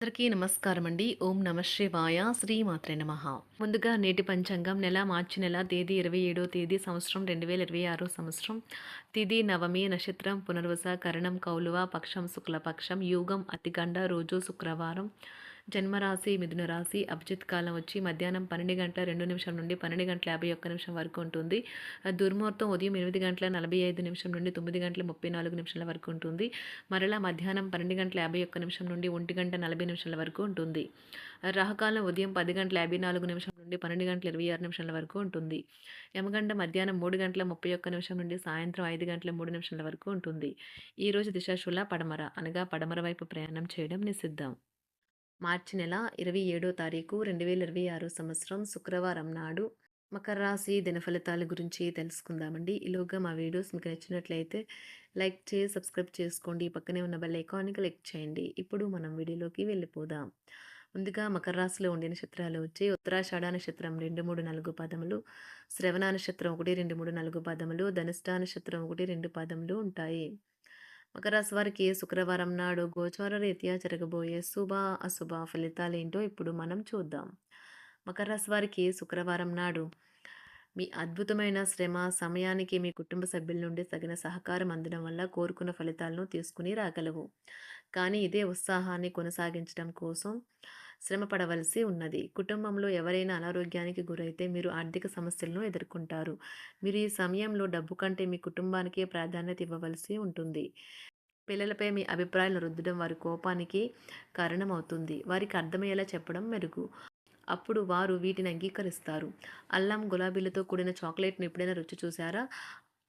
అందరికీ నమస్కారం అండి. ఓం నమ శివాయ. శ్రీమాత్రే నమః. ముందుగా నేటి పంచాంగం మార్చి నెల తేదీ 27వ తేదీ సంవత్సరం 2026 సంవత్సరం. తిథి నవమి, నక్షత్రం పునర్వస, కరణం కౌలువ, పక్షం శుక్లపక్షం, యోగం అతిగండ, రోజు శుక్రవారం. జన్మరాశి మిథున రాశి. అభిజిత్ కాలం వచ్చి మధ్యాహ్నం 12:02 నుండి 12:51 వరకు ఉంటుంది. దుర్ముహూర్తం ఉదయం 8:45 నుండి 9:34 వరకు ఉంటుంది. మరలా మధ్యాహ్నం 12:51 నుండి 1:40 వరకు ఉంటుంది. రాహుకాలం ఉదయం 10:54 నుండి 12:26 వరకు ఉంటుంది. యమగండ మధ్యాహ్నం 3:31 నుండి సాయంత్రం 5:03 వరకు ఉంటుంది. ఈరోజు దిశాశూల పడమర అనగా పడమర వైపు ప్రయాణం చేయడం నిషిద్ధం. మార్చి నెల 27వ తారీఖు 2026 సంవత్సరం శుక్రవారం నాడు మకర రాశి దినఫలితాల గురించి తెలుసుకుందామండి. ఈలోగా మా వీడియోస్ మీకు నచ్చినట్లయితే లైక్ చేసి సబ్స్క్రైబ్ చేసుకోండి. పక్కనే ఉన్న బెల్ ఐకాన్ని క్లిక్ చేయండి. ఇప్పుడు మనం వీడియోలోకి వెళ్ళిపోదాం. ముందుగా మకర రాశిలో ఉండే నక్షత్రాలు వచ్చి ఉత్తరాషాఢ నక్షత్రం 2, 3, 4 పదములు, శ్రవణ నక్షత్రం 1, 2, 3, 4 పదములు, ధనిష్ట నక్షత్రం 1, 2 పదములు ఉంటాయి. మకర రాశి వారికి శుక్రవారం నాడు గోచార రీత్యా జరగబోయే శుభ అశుభ ఫలితాలేంటో ఇప్పుడు మనం చూద్దాం. మకర రాశి వారికి శుక్రవారం నాడు మీ అద్భుతమైన శ్రమ సమయానికి మీ కుటుంబ సభ్యుల నుండి తగిన సహకారం అందడం వల్ల కోరుకున్న ఫలితాలను తీసుకుని రాగలవు. కానీ ఇదే ఉత్సాహాన్ని కొనసాగించడం కోసం శ్రమ పడవలసి ఉన్నది. కుటుంబంలో ఎవరైనా అనారోగ్యానికి గురైతే మీరు ఆర్థిక సమస్యలను ఎదుర్కొంటారు. మీరు ఈ సమయంలో డబ్బు కంటే మీ కుటుంబానికే ప్రాధాన్యత ఇవ్వవలసి ఉంటుంది. పిల్లలపై మీ అభిప్రాయాలను రుద్దడం వారి కోపానికి కారణమవుతుంది. వారికి అర్థమయ్యేలా చెప్పడం మెరుగు. అప్పుడు వారు వీటిని అంగీకరిస్తారు. అల్లం, గులాబీలతో కూడిన చాక్లెట్‌ని ఎప్పుడైనా రుచి చూసారా?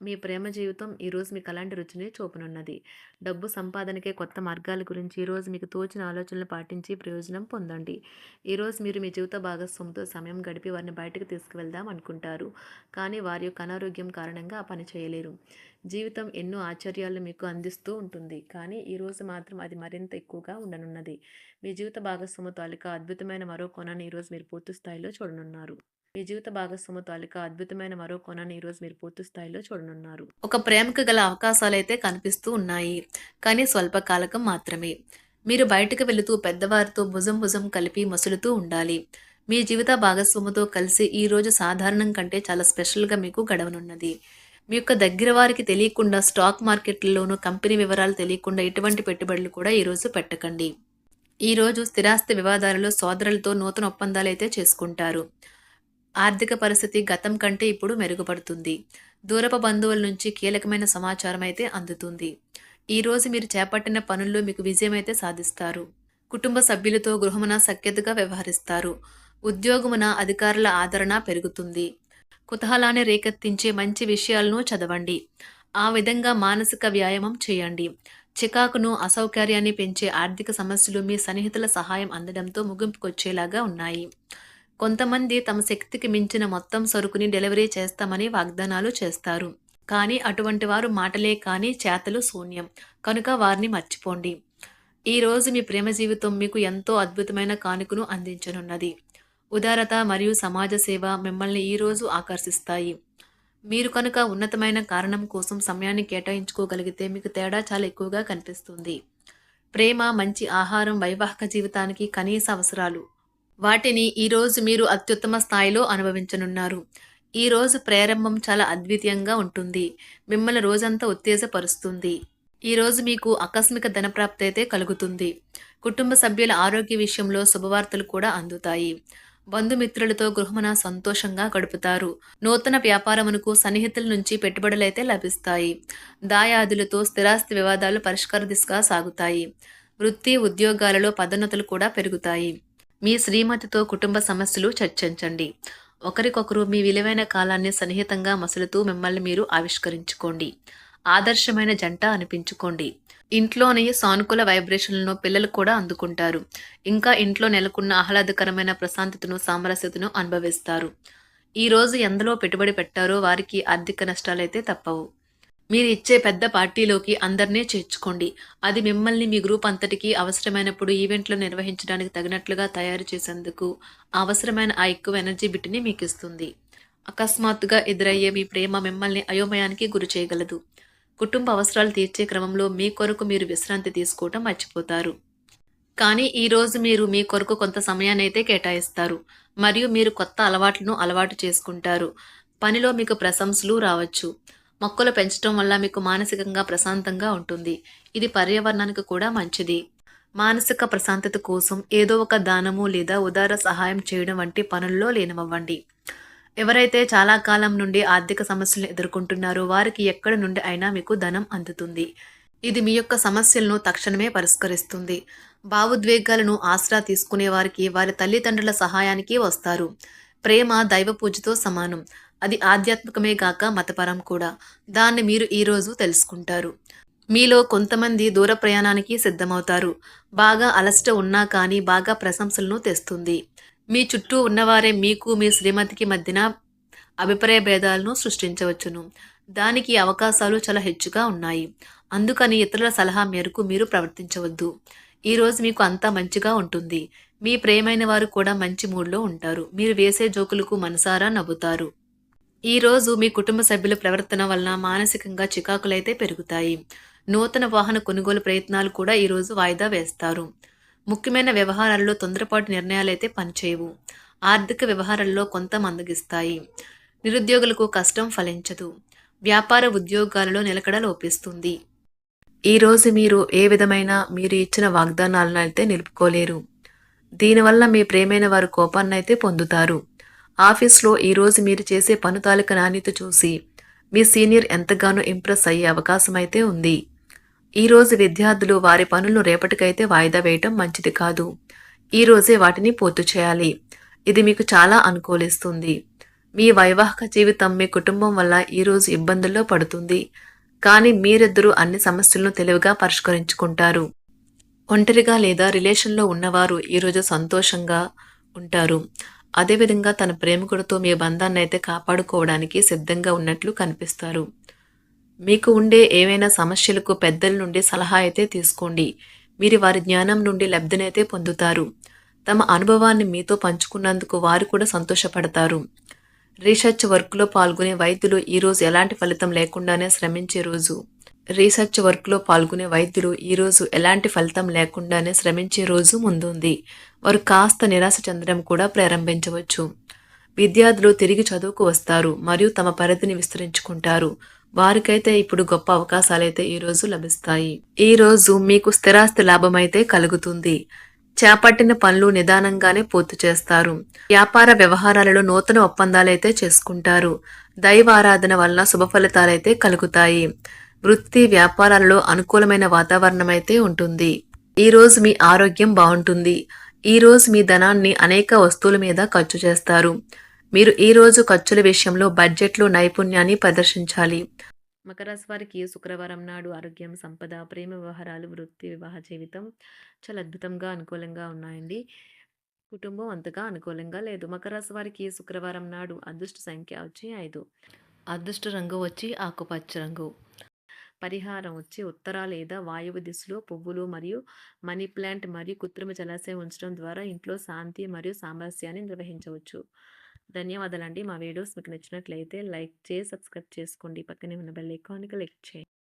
మీ ప్రేమ జీవితం ఈరోజు మీకు అలాంటి రుచిని చూపనున్నది. డబ్బు సంపాదనకే కొత్త మార్గాల గురించి ఈరోజు మీకు తోచిన ఆలోచనలు పాటించి ప్రయోజనం పొందండి. ఈరోజు మీరు మీ జీవిత భాగస్వామితో సమయం గడిపి వారిని బయటకు తీసుకువెళ్దాం అనుకుంటారు. కానీ వారి యొక్క అనారోగ్యం కారణంగా ఆ పని చేయలేరు. జీవితం ఎన్నో ఆశ్చర్యాలను మీకు అందిస్తూ ఉంటుంది. కానీ ఈరోజు మాత్రం అది మరింత ఎక్కువగా ఉండనున్నది. మీ జీవిత భాగస్వామి తాలూకా అద్భుతమైన మరో కోణాన్ని ఈరోజు మీరు పూర్తి స్థాయిలో చూడనున్నారు. మీ జీవిత భాగస్వామి తాలూకా అద్భుతమైన మరో కోణాన్ని ఈరోజు మీరు పూర్తి స్థాయిలో చూడనున్నారు. ఒక ప్రేమకు గల అవకాశాలైతే కనిపిస్తూ ఉన్నాయి. కానీ స్వల్పకాలకం మాత్రమే. మీరు బయటకు వెళుతూ పెద్దవారితో భుజం భుజం కలిపి మసులుతూ ఉండాలి. మీ జీవిత భాగస్వామితో కలిసి ఈ రోజు సాధారణం కంటే చాలా స్పెషల్గా మీకు గడవనున్నది. మీ యొక్క దగ్గర వారికి తెలియకుండా స్టాక్ మార్కెట్లలోనూ కంపెనీ వివరాలు తెలియకుండా ఎటువంటి పెట్టుబడులు కూడా ఈరోజు పెట్టకండి. ఈరోజు స్థిరాస్తి వివాదాలలో సోదరులతో నూతన ఒప్పందాలు అయితే చేసుకుంటారు. ఆర్థిక పరిస్థితి గతం కంటే ఇప్పుడు మెరుగుపడుతుంది. దూరపు బంధువుల నుంచి కీలకమైన సమాచారం అయితే అందుతుంది. ఈరోజు మీరు చేపట్టిన పనుల్లో మీకు విజయం అయితే సాధిస్తారు. కుటుంబ సభ్యులతో గృహమున సఖ్యతగా వ్యవహరిస్తారు. ఉద్యోగమున అధికారుల ఆదరణ పెరుగుతుంది. కుతూహలాన్ని రేకెత్తించే మంచి విషయాలను చదవండి. ఆ విధంగా మానసిక వ్యాయామం చేయండి. చికాకును, అసౌకర్యాన్ని పెంచే ఆర్థిక సమస్యలు మీ సన్నిహితుల సహాయం అందడంతో ముగింపుకొచ్చేలాగా ఉన్నాయి. కొంతమంది తమ శక్తికి మించిన మొత్తం సరుకుని డెలివరీ చేస్తామని వాగ్దానాలు చేస్తారు. కానీ అటువంటి వారు మాటలే కానీ చేతలు శూన్యం. కనుక వారిని మర్చిపోండి. ఈరోజు మీ ప్రేమ జీవితం మీకు ఎంతో అద్భుతమైన కానుకను అందించనున్నది. ఉదారత మరియు సమాజ సేవ మిమ్మల్ని ఈరోజు ఆకర్షిస్తాయి. మీరు కనుక ఉన్నతమైన కారణం కోసం సమయాన్ని కేటాయించుకోగలిగితే మీకు తేడా చాలా ఎక్కువగా కనిపిస్తుంది. ప్రేమ, మంచి ఆహారం వైవాహిక జీవితానికి కనీస అవసరాలు. వాటిని ఈరోజు మీరు అత్యుత్తమ స్థాయిలో అనుభవించనున్నారు. ఈరోజు ప్రారంభం చాలా అద్వితీయంగా ఉంటుంది. మిమ్మల్ని రోజంతా ఉత్తేజపరుస్తుంది. ఈరోజు మీకు ఆకస్మిక ధనప్రాప్తి అయితే కలుగుతుంది. కుటుంబ సభ్యుల ఆరోగ్య విషయంలో శుభవార్తలు కూడా అందుతాయి. బంధుమిత్రులతో గృహమున సంతోషంగా గడుపుతారు. నూతన వ్యాపారమునకు సన్నిహితుల నుంచి పెట్టుబడులైతే లభిస్తాయి. దాయాదులతో స్థిరాస్తి వివాదాలు పరిష్కార దిశగా సాగుతాయి. వృత్తి, ఉద్యోగాలలో పదోన్నతులు కూడా పెరుగుతాయి. మీ శ్రీమతితో కుటుంబ సమస్యలు చర్చించండి. ఒకరికొకరు మీ విలువైన కాలాన్ని సన్నిహితంగా మసులుతూ మిమ్మల్ని మీరు ఆవిష్కరించుకోండి. ఆదర్శమైన జంట అనిపించుకోండి. ఇంట్లోని సానుకూల వైబ్రేషన్లను పిల్లలు కూడా అందుకుంటారు. ఇంకా ఇంట్లో నెలకొన్న ఆహ్లాదకరమైన ప్రశాంతతను, సామరస్యతను అనుభవిస్తారు. ఈరోజు ఎందులో పెట్టుబడి పెట్టారో వారికి ఆర్థిక నష్టాలైతే తప్పవు. మీరు ఇచ్చే పెద్ద పార్టీలోకి అందరినీ చేర్చుకోండి. అది మిమ్మల్ని మీ గ్రూప్ అంతటికి అవసరమైనప్పుడు ఈవెంట్లు నిర్వహించడానికి తగినట్లుగా తయారు చేసేందుకు అవసరమైన ఆ ఎక్కువ ఎనర్జీ బిట్ని మీకు ఇస్తుంది. అకస్మాత్తుగా ఎదురయ్యే మీ ప్రేమ మిమ్మల్ని అయోమయానికి గురి చేయగలదు. కుటుంబ అవసరాలు తీర్చే క్రమంలో మీ కొరకు మీరు విశ్రాంతి తీసుకోవటం మర్చిపోతారు. కానీ ఈరోజు మీరు మీ కొరకు కొంత సమయాన్నైతే కేటాయిస్తారు. మరియు మీరు కొత్త అలవాట్లను అలవాటు చేసుకుంటారు. పనిలో మీకు ప్రశంసలు రావచ్చు. మొక్కలు పెంచడం వల్ల మీకు మానసికంగా ప్రశాంతంగా ఉంటుంది. ఇది పర్యావరణానికి కూడా మంచిది. మానసిక ప్రశాంతత కోసం ఏదో ఒక దానము లేదా ఉదార సహాయం చేయడం వంటి పనుల్లో లీనమవ్వండి. ఎవరైతే చాలా కాలం నుండి ఆర్థిక సమస్యలను ఎదుర్కొంటున్నారో వారికి ఎక్కడి నుండి అయినా మీకు ధనం అందుతుంది. ఇది మీ యొక్క సమస్యలను తక్షణమే పరిష్కరిస్తుంది. భావోద్వేగాలను ఆసరా తీసుకునే వారికి వారి తల్లిదండ్రుల సహాయానికి వస్తారు. ప్రేమ దైవ పూజతో సమానం. అది ఆధ్యాత్మికమే గాక మతపరం కూడా. దాన్ని మీరు ఈరోజు తెలుసుకుంటారు. మీలో కొంతమంది దూర ప్రయాణానికి సిద్ధమవుతారు. బాగా అలసట ఉన్నా కానీ బాగా ప్రశంసలను తెస్తుంది. మీ చుట్టూ ఉన్నవారే మీకు మీ శ్రీమతికి మధ్యన అభిప్రాయ భేదాలను సృష్టించవచ్చును. దానికి అవకాశాలు చాలా హెచ్చుగా ఉన్నాయి. అందుకని ఇతరుల సలహా మేరకు మీరు ప్రవర్తించవద్దు. ఈరోజు మీకు అంతా మంచిగా ఉంటుంది. మీ ప్రియమైన వారు కూడా మంచి మూడ్లో ఉంటారు. మీరు వేసే జోకులకు మనసారా నవ్వుతారు. ఈరోజు మీ కుటుంబ సభ్యుల ప్రవర్తన వలన మానసికంగా చికాకులైతే పెరుగుతాయి. నూతన వాహన కొనుగోలు ప్రయత్నాలు కూడా ఈరోజు వాయిదా వేస్తారు. ముఖ్యమైన వ్యవహారాల్లో తొందరపాటు నిర్ణయాలైతే పనిచేయవు. ఆర్థిక వ్యవహారాల్లో కొంత మందగిస్తాయి. నిరుద్యోగులకు కష్టం ఫలించదు. వ్యాపార ఉద్యోగాలలో నిలకడ లోపిస్తుంది. ఈరోజు మీరు ఏ విధమైన మీరు ఇచ్చిన వాగ్దానాలను అయితే నిలుపుకోలేరు. దీనివల్ల మీ ప్రేమైన వారు కోపాన్నైతే పొందుతారు. ఆఫీస్లో ఈరోజు మీరు చేసే పను తాలూకా నాణ్యత చూసి మీ సీనియర్ ఎంతగానో ఇంప్రెస్ అయ్యే అవకాశం అయితే ఉంది. ఈరోజు విద్యార్థులు వారి పనులు రేపటికైతే వాయిదా వేయటం మంచిది కాదు. ఈరోజే వాటిని పూర్తి చేయాలి. ఇది మీకు చాలా అనుకూలిస్తుంది. మీ వైవాహిక జీవితం మీ కుటుంబం వల్ల ఈరోజు ఇబ్బందుల్లో పడుతుంది. కానీ మీరిద్దరూ అన్ని సమస్యలను తెలివిగా పరిష్కరించుకుంటారు. ఒంటరిగా లేదా రిలేషన్లో ఉన్నవారు ఈరోజు సంతోషంగా ఉంటారు. అదేవిధంగా తన ప్రేమికుడితో మీ బంధాన్ని అయితే కాపాడుకోవడానికి సిద్ధంగా ఉన్నట్లు కనిపిస్తారు. మీకు ఉండే ఏవైనా సమస్యలకు పెద్దల నుండి సలహా అయితే తీసుకోండి. మీరు వారి జ్ఞానం నుండి లబ్ధినైతే పొందుతారు. తమ అనుభవాన్ని మీతో పంచుకున్నందుకు వారు కూడా సంతోషపడతారు. రీసెర్చ్ వర్క్లో పాల్గొనే వైద్యులు ఈరోజు ఎలాంటి ఫలితం లేకుండానే శ్రమించే రోజు. రీసెర్చ్ వర్క్లో పాల్గొనే వైద్యులు ఈరోజు ఎలాంటి ఫలితం లేకుండానే శ్రమించే రోజు ముందుంది. వారు కాస్త నిరాశ చెందడం కూడా ప్రారంభించవచ్చు. విద్యార్థులు తిరిగి చదువుకు వస్తారు మరియు తమ పరిధిని విస్తరించుకుంటారు. వారికైతే ఇప్పుడు గొప్ప అవకాశాలైతే ఈరోజు లభిస్తాయి. ఈరోజు మీకు స్థిరాస్తి లాభమైతే కలుగుతుంది. చేపట్టిన పనులు నిదానంగానే పూర్తి చేస్తారు. వ్యాపార వ్యవహారాలలో నూతన ఒప్పందాలైతే చేసుకుంటారు. దైవ ఆరాధన వలన శుభ ఫలితాలైతే కలుగుతాయి. వృత్తి వ్యాపారాలలో అనుకూలమైన వాతావరణం అయితే ఉంటుంది. ఈరోజు మీ ఆరోగ్యం బాగుంటుంది. ఈరోజు మీ ధనాన్ని అనేక వస్తువుల మీద ఖర్చు చేస్తారు. మీరు ఈరోజు ఖర్చుల విషయంలో బడ్జెట్లో నైపుణ్యాన్ని ప్రదర్శించాలి. మకర రాశి వారికి శుక్రవారం నాడు ఆరోగ్యం, సంపద, ప్రేమ వ్యవహారాలు, వృత్తి, వివాహ జీవితం చాలా అద్భుతంగా అనుకూలంగా ఉన్నాయండి. కుటుంబం అంతగా అనుకూలంగా లేదు. మకర రాశి వారికి శుక్రవారం నాడు అదృష్ట సంఖ్య వచ్చి 5. అదృష్ట రంగు వచ్చి ఆకుపచ్చ రంగు. పరిహారం వచ్చి ఉత్తర లేదా వాయువు దిశలో పువ్వులు మరియు మనీ ప్లాంట్ మరియు కృత్రిమ జలాశయం ఉంచడం ద్వారా ఇంట్లో శాంతి మరియు సామరస్యాన్ని నిర్వహించవచ్చు. ధన్యవాదాలండి. మా వీడియోస్ మీకు నచ్చినట్లయితే లైక్ చేసి సబ్స్క్రైబ్ చేసుకోండి. పక్కనే ఉన్న బెల్ ఐకాన్కి క్లిక్ చేయండి.